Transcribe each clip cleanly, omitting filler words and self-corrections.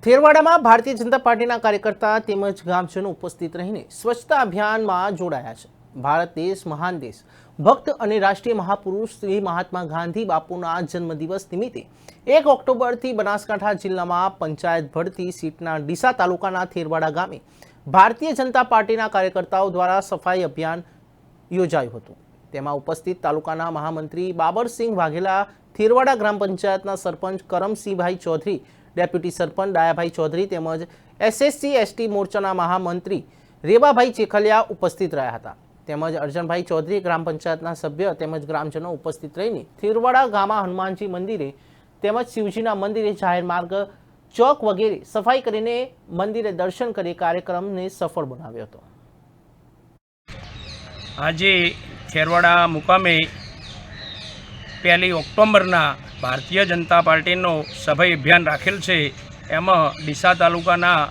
થેરવાડામાં ભારતીય જનતા પાર્ટીના કાર્યકર્તા તેમજ ગામજનો ઉપસ્થિત રહીને સ્વચ્છતા અભિયાનમાં જોડાયા છે। ભારત દેશ મહાન દેશ, ભક્ત અને રાષ્ટ્રીય મહાપુરુષ શ્રી મહાત્મા ગાંધી બાપુના જન્મદિવસ નિમિત્તે 1 ઓક્ટોબરથી બનાસકાંઠા જિલ્લામાં પંચાયત ભરતી સીટના ડીસા તાલુકાના થેરવાડા ગામે ભારતીય જનતા પાર્ટીના કાર્યકર્તાઓ દ્વારા સફાઈ અભિયાન યોજાયું હતું। તેમાં ઉપસ્થિત તાલુકાના મહામંત્રી બાબરસિંહ વાઘેલા, થેરવાડા ગ્રામ પંચાયતના સરપંચ કરમસિંહભાઈ ચૌધરી, ડેપ્યુટી સરપંચ ડાયાભાઈ ચૌધરી તેમજ SSC ST મોરચાના મહામંત્રી રેવાભાઈ ચેખલિયા ઉપસ્થિત રહ્યા હતા। તેમજ અર્જનભાઈ ચૌધરી ગ્રામ પંચાયતના સભ્ય તેમજ ગ્રામજનો ઉપસ્થિત રહીને થેરવાડા ગામમાં હનુમાનજી મંદિરે તેમજ શિવજીના મંદિરે, જાહેર માર્ગ, ચોક વગેરે સફાઈ કરીને મંદિરે દર્શન કરી કાર્યક્રમને સફળ બનાવ્યો હતો। આજે થેરવાડા મુકામે 1 ઓક્ટોબરના ભારતીય જનતા પાર્ટીનો સફાઈ અભિયાન રાખેલ છે। એમાં ડીસા તાલુકાના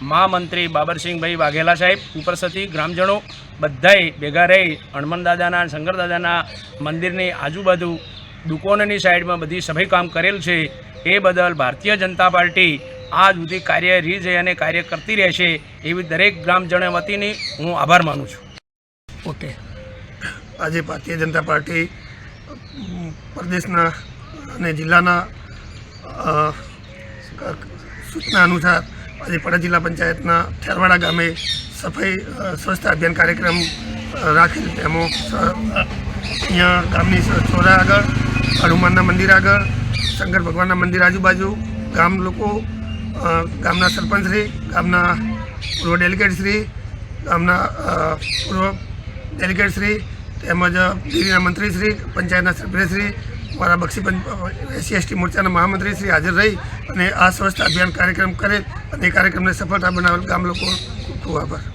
મહામંત્રી બાબરસિંહભાઈ વાઘેલા સાહેબ ઉપરસથી ગ્રામજનો બધાએ ભેગા રહી હનુમાન દાદાના, શંકર દાદાના મંદિરની આજુબાજુ દુકાનોની સાઈડમાં બધી સફાઈ કામ કરેલ છે। એ બદલ ભારતીય જનતા પાર્ટી આજ સુધી કાર્યરત છે અને કાર્ય કરતી રહેશે એવી દરેક ગ્રામજનો વતીની હું આભાર માનું છું। ઓકે, આજે ભારતીય જનતા પાર્ટી પ્રદેશના અને જિલ્લાના સૂચના અનુસાર આજે પડદ જિલ્લા પંચાયતના થેરવાડા ગામે સફાઈ સ્વચ્છતા અભિયાન કાર્યક્રમ રાખેલ। તેમાં અહીંયા ગામની ચોરા આગળ, હનુમાનના મંદિર આગળ, શંકર ભગવાનના મંદિર આજુબાજુ ગામ લોકો, ગામના સરપંચશ્રી, ગામના પૂર્વ ડેલિગેટશ્રી, ગામના પૂર્વ ડેલિગેટશ્રી તેમજ ડેરીના મંત્રીશ્રી, પંચાયતના સભ્યશ્રી, મારા બક્ષી SC ST મોરચાના મહામંત્રીશ્રી હાજર રહી અને આ સ્વચ્છતા અભિયાન કાર્યક્રમ કરે અને એ કાર્યક્રમને સફળતા બનાવેલ ગામ લોકો ખૂબ ખૂબ આભાર।